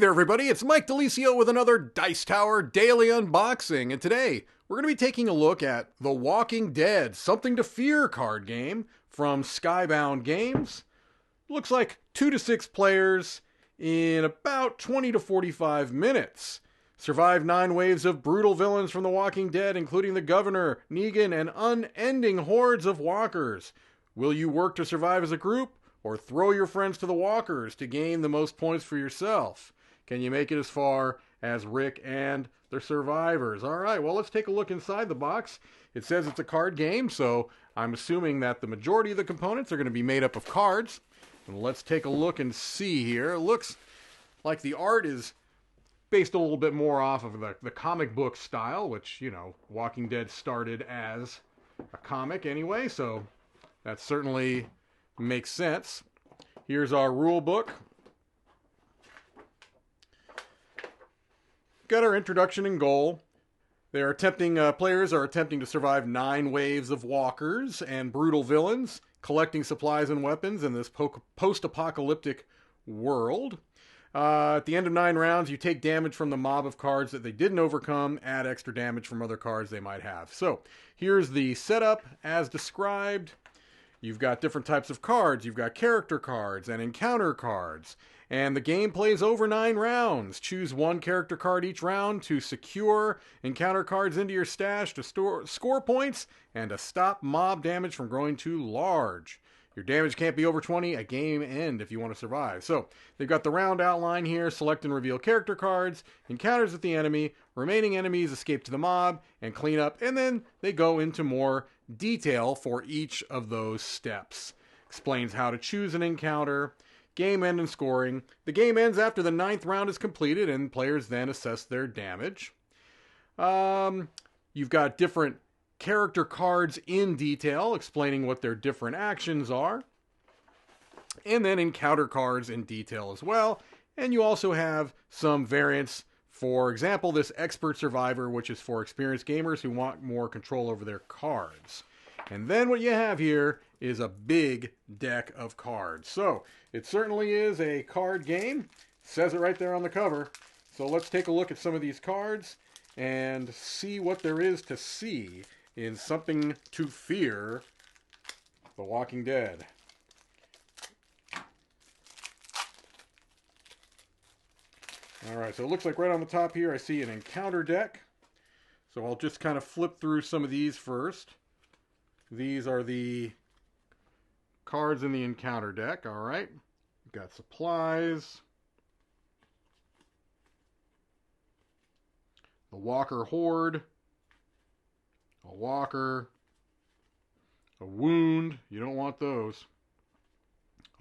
there, everybody. It's Mike DeLisio with another Dice Tower Daily Unboxing, and today we're going to be taking a look at The Walking Dead Something to Fear card game from Skybound Games. Looks like 2 to 6 players in about 20 to 45 minutes. Survive 9 waves of brutal villains from The Walking Dead, including the Governor, Negan, and unending hordes of walkers. Will you work to survive as a group, or throw your friends to the walkers to gain the most points for yourself? Can you make it as far as Rick and the survivors? All right, well, let's take a look inside the box. It says it's a card game, so I'm assuming that the majority of the components are going to be made up of cards. And let's take a look and see here. It looks like the art is based a little bit more off of the comic book style, which, you know, Walking Dead started as a comic anyway, so that certainly makes sense. Here's our rule book. Got our introduction and goal. Players are attempting to survive 9 waves of walkers and brutal villains, collecting supplies and weapons in this post-apocalyptic world. At the end of 9 rounds, you take damage from the mob of cards that they didn't overcome, add extra damage from other cards they might have. So here's the setup as described. You've got different types of cards. You've got character cards and encounter cards. And the game plays over 9 rounds. Choose 1 character card each round to secure encounter cards into your stash to score points and to stop mob damage from growing too large. Your damage can't be over 20 at game end if you want to survive. So they've got the round outline here. Select and reveal character cards, encounters with the enemy, remaining enemies escape to the mob, and clean up. And then they go into more detail for each of those steps. Explains how to choose an encounter, game end and scoring. The game ends after the 9th round is completed, and players then assess their damage. You've got different character cards in detail, explaining what their different actions are. And then encounter cards in detail as well. And you also have some variants. For example, this Expert Survivor, which is for experienced gamers who want more control over their cards. And then what you have here is a big deck of cards. So it certainly is a card game. It says it right there on the cover. So let's take a look at some of these cards and see what there is to see in Something to Fear, The Walking Dead. Alright, so it looks like right on the top here I see an encounter deck. So I'll just kind of flip through some of these first. These are the cards in the encounter deck, alright. We've got supplies. The Walker Horde. A walker. A wound. You don't want those.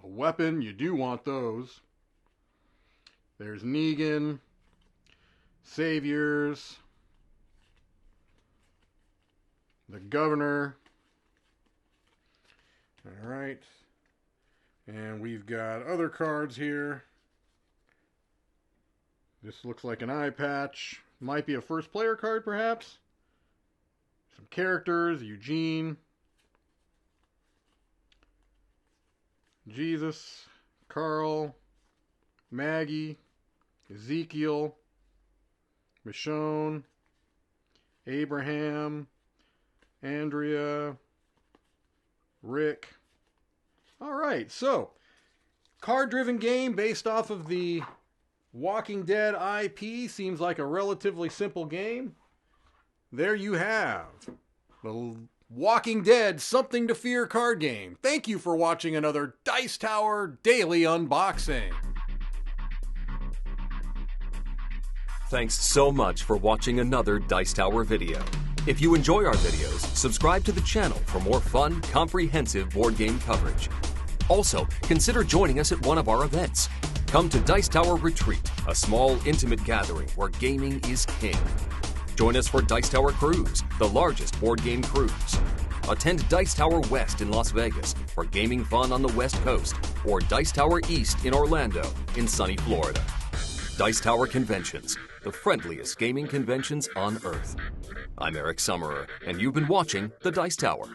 A weapon. You do want those. There's Negan, Saviors, the Governor. All right. And we've got other cards here. This looks like an eye patch. Might be a first player card, perhaps. Some characters, Eugene, Jesus, Carl, Maggie, Ezekiel, Michonne, Abraham, Andrea, Rick. All right, so card-driven game based off of the Walking Dead IP. Seems like a relatively simple game. There you have the Walking Dead Something to Fear card game. Thank you for watching another Dice Tower Daily Unboxing. Thanks so much for watching another Dice Tower video. If you enjoy our videos, subscribe to the channel for more fun, comprehensive board game coverage. Also, consider joining us at one of our events. Come to Dice Tower Retreat, a small, intimate gathering where gaming is king. Join us for Dice Tower Cruise, the largest board game cruise. Attend Dice Tower West in Las Vegas for gaming fun on the West Coast, or Dice Tower East in Orlando in sunny Florida. Dice Tower Conventions, the friendliest gaming conventions on Earth. I'm Eric Summerer, and you've been watching The Dice Tower.